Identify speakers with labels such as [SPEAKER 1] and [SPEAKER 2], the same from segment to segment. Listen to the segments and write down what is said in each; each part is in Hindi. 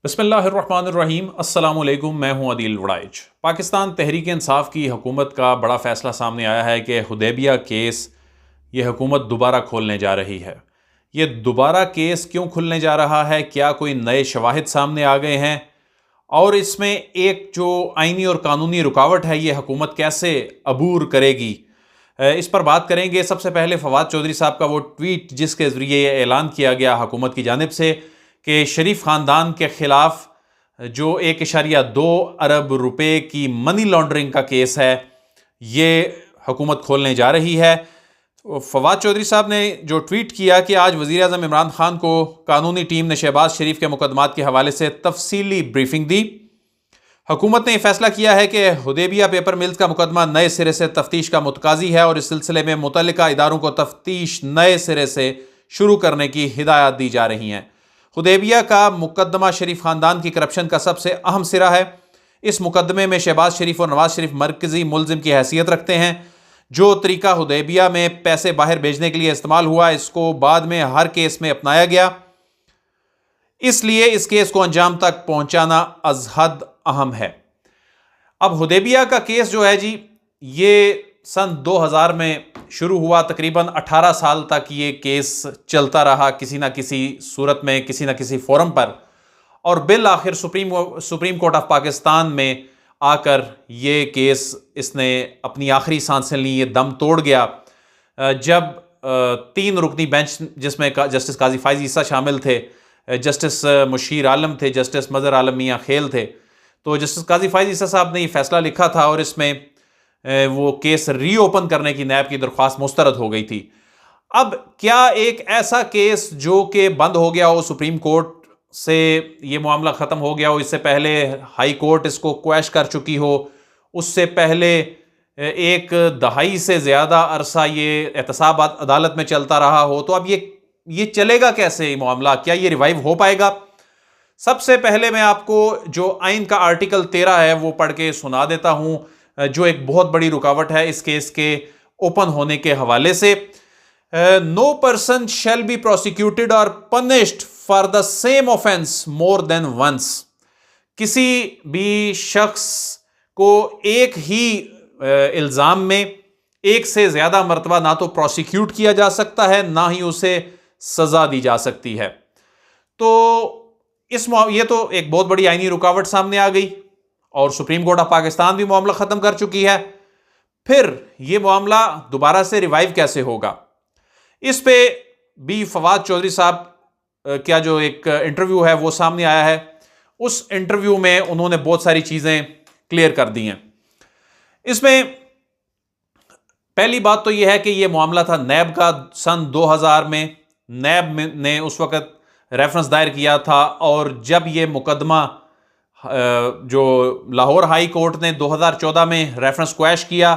[SPEAKER 1] बिस्मिल्लाहिर्रहमानिर्रहीम। अस्सलामुअलैकुम। मैं हूं अदील वड़ाइच। पाकिस्तान तहरीक इंसाफ की हुकूमत का बड़ा फैसला सामने आया है कि हुदैबिया केस ये हुकूमत दोबारा खोलने जा रही है। ये दोबारा केस क्यों खुलने जा रहा है? क्या कोई नए शवाहिद सामने आ गए हैं? और इसमें एक जो आइनी और कानूनी रुकावट है, ये हुकूमत कैसे अबूर करेगी? इस पर बात करेंगे। सबसे पहले फवाद चौधरी साहब का वो ट्वीट जिसके ज़रिए ये ऐलान किया गया हुकूमत की जानिब से कि शरीफ ख़ानदान के ख़िलाफ़ जो 1.2 अरब रुपए की मनी लॉन्ड्रिंग का केस है, ये हुकूमत खोलने जा रही है। फवाद चौधरी साहब ने जो ट्वीट किया कि आज वज़ीर आज़म इमरान खान को कानूनी टीम ने शहबाज शरीफ के मुकदमात के हवाले से तफसीली ब्रीफिंग दी। हुकूमत ने यह फैसला किया है कि हुदैबिया पेपर मिल्स का मुकदमा नए सिरे से तफ्तीश का मुतकाजी है और इस सिलसिले में मुतल्लिका इदारों को तफ्तीश नए सिरे से शुरू करने की हिदायत दी जा रही हैं। हुदैबिया का मुकदमा शरीफ ख़ानदान की करप्शन का सबसे अहम सिरा है। इस मुकदमे में शहबाज शरीफ और नवाज शरीफ मरकजी मुलजिम की हैसियत रखते हैं। जो तरीका हुदैबिया में पैसे बाहर भेजने के लिए इस्तेमाल हुआ, इसको बाद में हर केस में अपनाया गया, इसलिए इस केस को अंजाम तक पहुंचाना अज़हद अहम है। अब हुदैबिया का केस जो है जी, ये सन 2000 में शुरू हुआ। तकरीबन 18 साल तक ये केस चलता रहा किसी ना किसी सूरत में, किसी ना किसी फोरम पर, और बिल आखिर सुप्रीम कोर्ट ऑफ पाकिस्तान में आकर ये केस इसने अपनी आखिरी सांसें ली, ये दम तोड़ गया जब 3 रुकनी बेंच जिसमें जस्टिस काजी फाइज ईसा शामिल थे, जस्टिस मुशीर आलम थे, जस्टिस मज़हर आलम मियाँ खेल थे। तो जस्टिस काजी फाइज ईसा साहब ने ये फैसला लिखा था और इसमें वो केस रीओपन करने की नैब की दरख्वास्त मुस्तरद हो गई थी। अब क्या एक ऐसा केस जो कि बंद हो गया हो, सुप्रीम कोर्ट से ये मामला ख़त्म हो गया हो, इससे पहले हाई कोर्ट इसको क्वैश कर चुकी हो, उससे पहले एक दहाई से ज़्यादा अरसा ये एहतसाब अदालत में चलता रहा हो, तो अब ये चलेगा कैसे ये मामला? क्या ये रिवाइव हो पाएगा? सबसे पहले मैं आपको जो आइन का आर्टिकल 13 है वो पढ़ के सुना देता हूं, जो एक बहुत बड़ी रुकावट है इस केस के ओपन होने के हवाले से। No person shall be prosecuted और punished for the same offence more than once. किसी भी शख्स को एक ही इल्जाम में एक से ज्यादा मरतबा ना तो प्रोसिक्यूट किया जा सकता है, ना ही उसे सजा दी जा सकती है। तो ये तो एक बहुत बड़ी आईनी रुकावट सामने आ गई और सुप्रीम कोर्ट ऑफ पाकिस्तान भी मामला खत्म कर चुकी है। फिर यह मामला दोबारा से रिवाइव कैसे होगा? इस पे भी फवाद चौधरी साहब का जो एक इंटरव्यू है वो सामने आया है। उस इंटरव्यू में उन्होंने बहुत सारी चीजें क्लियर कर दी हैं। इसमें पहली बात तो यह है कि यह मामला था नैब का। सन 2000 में नैब ने उस वक्त रेफरेंस दायर किया था और जब यह मुकदमा जो लाहौर हाई कोर्ट ने 2014 में रेफरेंस क्वैश किया,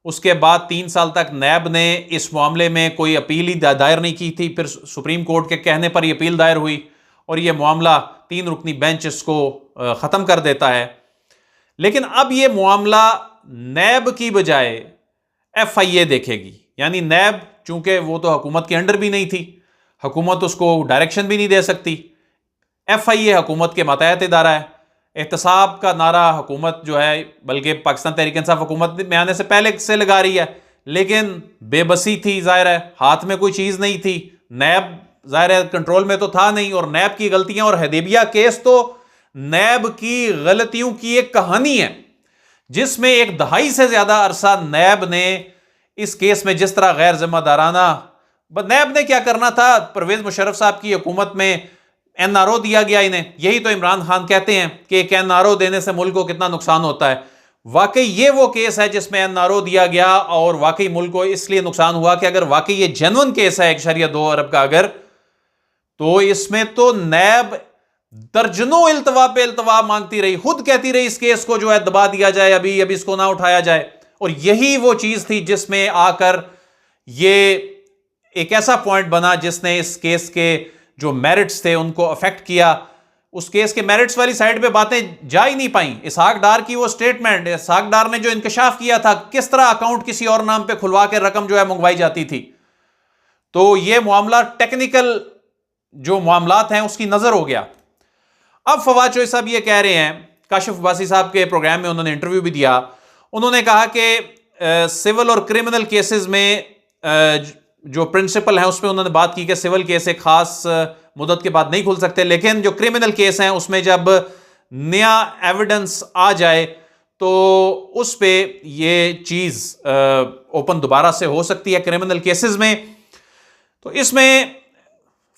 [SPEAKER 1] उसके बाद 3 साल तक नैब ने इस मामले में कोई अपील ही दायर नहीं की थी। फिर सुप्रीम कोर्ट के कहने पर यह अपील दायर हुई और यह मामला 3 रुकनी बेंच इसको ख़त्म कर देता है। लेकिन अब यह मामला नैब की बजाय FIA देखेगी। यानी नैब चूंकि वो तो हुकूमत के अंडर भी नहीं थी, हुकूमत उसको डायरेक्शन भी नहीं दे सकती। FIA हुकूमत के मातहत इदारा है। एहतसाब का नारा हुकूमत जो है, बल्कि पाकिस्तान तहरीक इंसाफ हुकूमत में आने से पहले से लगा रही है, लेकिन बेबसी थी, जाहिर है हाथ में कोई चीज़ नहीं थी। नैब जाहिर है कंट्रोल में तो था नहीं, और नैब की गलतियां और हुदैबिया केस तो नैब की गलतियों की एक कहानी है, जिसमें एक दहाई से ज़्यादा अरसा नैब ने इस केस में जिस तरह गैर जिम्मेदाराना, नैब ने क्या करना था, परवेज मुशर्रफ साहब की हुकूमत में NRO दिया गया इन्हें। यही तो इमरान खान कहते हैं कि एक NRO देने से मुल्क को कितना नुकसान होता है। वाकई ये वो केस है जिसमें NRO दिया गया और वाकई मुल्क को इसलिए नुकसान हुआ कि अगर वाकई ये जेन्युइन केस है 1.2 अरब का, अगर तो इसमें तो नैब दर्जनों इल्तवा पे इल्तवा मांगती रही, खुद कहती रही इस केस को जो है दबा दिया जाए, अभी इसको ना उठाया जाए। और यही वो चीज थी जिसमें आकर ये एक ऐसा पॉइंट बना जिसने इस केस के जो मेरिट्स थे उनको अफेक्ट किया। उस केस के मेरिट्स वाली साइड पे बातें जा ही नहीं पाई। इसहाक डार की वो स्टेटमेंट, इसहाक डार ने जो इंकशाफ किया था किस तरह अकाउंट किसी और नाम पे खुलवा के रकम जो है मंगवाई जाती थी, तो ये मामला टेक्निकल जो मामलात हैं उसकी नजर हो गया। अब फवाद चौधरी साहब ये कह रहे हैं, काशिफ अब्बासी साहब के प्रोग्राम में उन्होंने इंटरव्यू भी दिया, उन्होंने कहा कि सिविल और क्रिमिनल केसेस में जो प्रिंसिपल है उसमें उन्होंने बात की कि सिविल केस एक खास मुद्दत के बाद नहीं खुल सकते, लेकिन जो क्रिमिनल केस हैं उसमें जब नया एविडेंस आ जाए तो उस पे ये चीज़ ओपन दोबारा से हो सकती है क्रिमिनल केसेस में। तो इसमें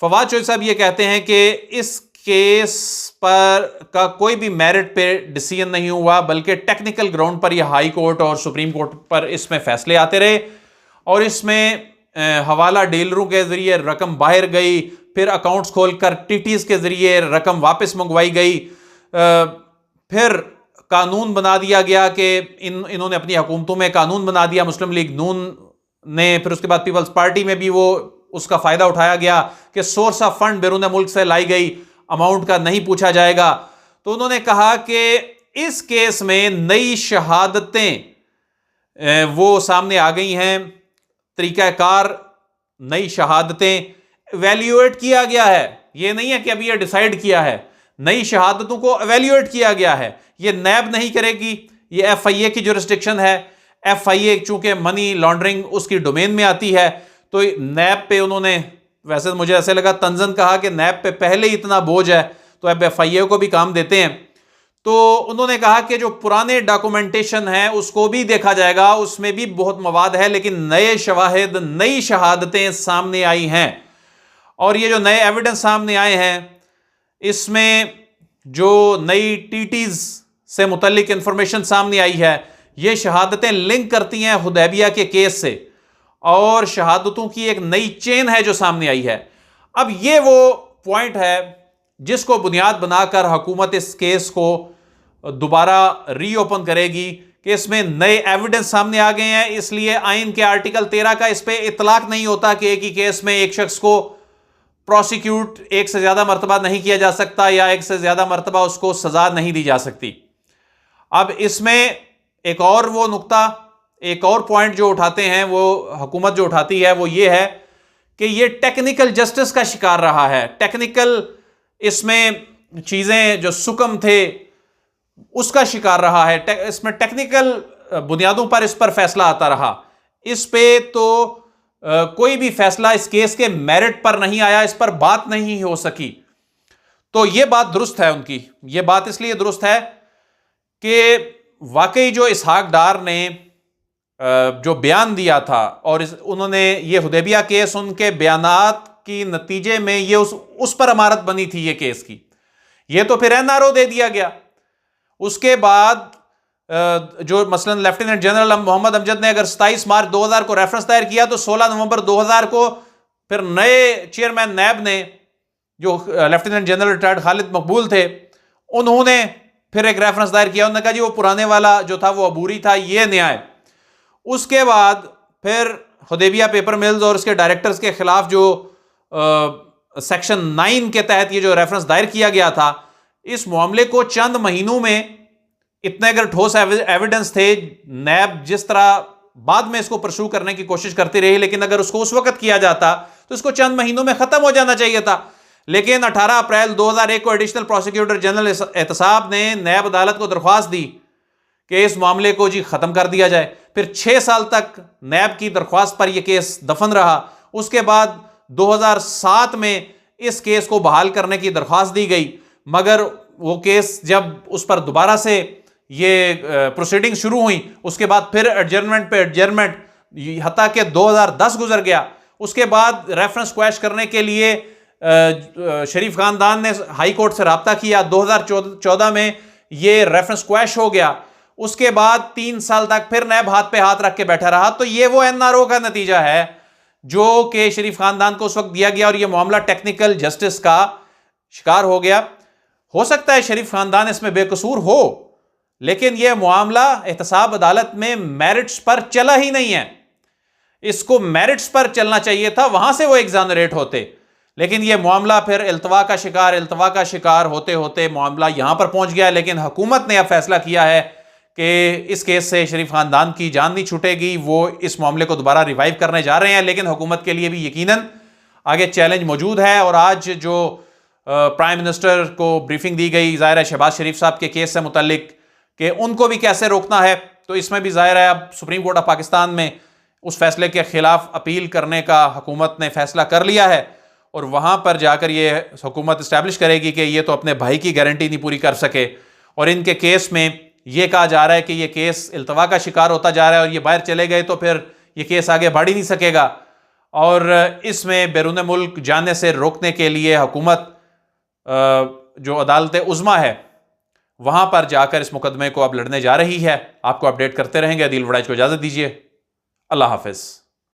[SPEAKER 1] फवाद चौधरी साहब ये कहते हैं कि इस केस पर का कोई भी मेरिट पे डिसीजन नहीं हुआ, बल्कि टेक्निकल ग्राउंड पर यह हाई कोर्ट और सुप्रीम कोर्ट पर इसमें फैसले आते रहे, और इसमें हवाला डीलरों के जरिए रकम बाहर गई, फिर अकाउंट्स खोलकर टीटीज के जरिए रकम वापस मंगवाई गई, फिर कानून बना दिया गया कि इन्होंने अपनी हुकूमतों में कानून बना दिया, मुस्लिम लीग नून ने, फिर उसके बाद पीपल्स पार्टी में भी वो उसका फायदा उठाया गया कि सोर्स ऑफ फंड बैरून मुल्क से लाई गई, अमाउंट का नहीं पूछा जाएगा। तो उन्होंने कहा कि इस केस में नई शहादतें वो सामने आ गई हैं, तरीकाकार नई शहादतें एवेल्युएट किया गया है, ये नहीं है कि अभी ये डिसाइड किया है, नई शहादतों को एवेल्युएट किया गया है। ये नैब नहीं करेगी, ये एफआईए की जुरिस्डिक्शन है। एफआईए चूंकि मनी लॉन्ड्रिंग उसकी डोमेन में आती है, तो नैब पे उन्होंने, वैसे तो मुझे ऐसे लगा तंजन कहा कि नैब पे पहले ही इतना बोझ है तो अब एफआईए को भी काम देते हैं। तो उन्होंने कहा कि जो पुराने डॉक्यूमेंटेशन है उसको भी देखा जाएगा, उसमें भी बहुत मवाद है, लेकिन नए शवाहिद, नई शहादतें सामने आई हैं, और ये जो नए एविडेंस सामने आए हैं इसमें जो नई टीटीज से मुतल्लिक इंफॉर्मेशन सामने आई है, ये शहादतें लिंक करती हैं हुदैबिया के केस से, और शहादतों की एक नई चेन है जो सामने आई है। अब ये वो पॉइंट है जिसको बुनियाद बनाकर हुकूमत इस केस को दोबारा रीओपन करेगी कि इसमें नए एविडेंस सामने आ गए हैं, इसलिए आइन के आर्टिकल 13 का इस पे इतलाक नहीं होता कि एक ही केस में एक शख्स को प्रोसिक्यूट एक से ज्यादा मरतबा नहीं किया जा सकता या एक से ज्यादा मरतबा उसको सजा नहीं दी जा सकती। अब इसमें एक और वो नुक्ता, एक और पॉइंट जो उठाते हैं, वो हुकूमत जो उठाती है वो ये है कि ये टेक्निकल जस्टिस का शिकार रहा है। टेक्निकल इसमें चीजें जो सुकम थे उसका शिकार रहा है, इसमें टेक्निकल बुनियादों पर इस पर फैसला आता रहा। इस पे तो कोई भी फैसला इस केस के मेरिट पर नहीं आया, इस पर बात नहीं हो सकी। तो यह बात दुरुस्त है उनकी, यह बात इसलिए दुरुस्त है कि वाकई जो इसहाक डार ने जो बयान दिया था, और उन्होंने ये हुदैबिया केस उनके बयानात की नतीजे में ये उस पर अमारत बनी थी ये केस की, ये तो फिर एनआरओ दे दिया गया। उसके बाद जो मसलन लेफ्टिनेंट जनरल मोहम्मद अमजद ने अगर 27 मार्च 2000 को रेफरेंस दायर किया, तो 16 नवंबर 2000 को फिर नए चेयरमैन नैब ने, जो लेफ्टिनेंट जनरल रिटायर्ड खालिद मकबूल थे, उन्होंने फिर एक रेफरेंस दायर किया। उन्होंने कहा जी वो पुराने वाला जो था वो अबूरी था, ये नया है। उसके बाद फिर हुदैबिया पेपर मिल्स और उसके डायरेक्टर्स के खिलाफ जो सेक्शन 9 के तहत ये जो रेफरेंस दायर किया गया था, इस मामले को चंद महीनों में इतने अगर ठोस एविडेंस थे, नैब जिस तरह बाद में इसको परस्यू करने की कोशिश करती रही, लेकिन अगर उसको उस वक्त किया जाता तो इसको चंद महीनों में खत्म हो जाना चाहिए था। लेकिन 18 अप्रैल 2001 को एडिशनल प्रोसिक्यूटर जनरल एहतसाब ने नैब अदालत को दरख्वास्त दी कि इस मामले को जी खत्म कर दिया जाए। फिर 6 साल तक नैब की दरख्वास्त पर यह केस दफन रहा। उसके बाद 2007 में इस केस को बहाल करने की दरख्वास्त दी गई, मगर वो केस जब उस पर दोबारा से ये प्रोसीडिंग शुरू हुई, उसके बाद फिर एडजर्नमेंट पे एडजर्नमेंट, हत्ता कि 2010 गुजर गया। उसके बाद रेफरेंस क्वैश करने के लिए शरीफ खानदान ने हाई कोर्ट से रब्ता किया। 2014 में ये रेफरेंस क्वैश हो गया। उसके बाद 3 साल तक फिर नैब हाथ पे हाथ रख के बैठा रहा। तो ये वो एनआरओ का नतीजा है जो कि शरीफ खानदान को उस वक्त दिया गया, और ये मामला टेक्निकल जस्टिस का शिकार हो गया। हो सकता है शरीफ खानदान इसमें बेकसूर हो, लेकिन यह मामला एहतसाब अदालत में मेरिट्स पर चला ही नहीं है। इसको मेरिट्स पर चलना चाहिए था, वहां से वो एग्जानरेट होते, लेकिन यह मामला फिर इल्तवा का शिकार होते होते मामला यहां पर पहुंच गया। लेकिन हुकूमत ने अब फैसला किया है कि इस केस से शरीफ खानदान की जान नहीं छूटेगी, वो इस मामले को दोबारा रिवाइव करने जा रहे हैं। लेकिन हुकूमत के लिए भी यकीनन आगे चैलेंज मौजूद है। और आज जो प्राइम मिनिस्टर को ब्रीफिंग दी गई, ज़ाहिर है शहबाज शरीफ साहब के केस से मुतल्लिक, कि उनको भी कैसे रोकना है। तो इसमें भी ज़ाहिर है अब सुप्रीम कोर्ट ऑफ पाकिस्तान में उस फैसले के खिलाफ अपील करने का हुकूमत ने फैसला कर लिया है, और वहाँ पर जाकर ये हुकूमत इस्टेब्लिश करेगी कि ये तो अपने भाई की गारंटी नहीं पूरी कर सके। और इनके केस में ये कहा जा रहा है कि ये केस इल्तवा का शिकार होता जा रहा है, और ये बाहर चले गए तो फिर ये केस आगे बढ़ ही नहीं सकेगा। और इसमें बैरून मुल्क जाने से रोकने के लिए हुकूमत जो अदालत उज़्मा है वहाँ पर जाकर इस मुकदमे को अब लड़ने जा रही है। आपको अपडेट करते रहेंगे। अदील वड़ाइच को इजाज़त दीजिए। अल्लाह हाफ़िज़।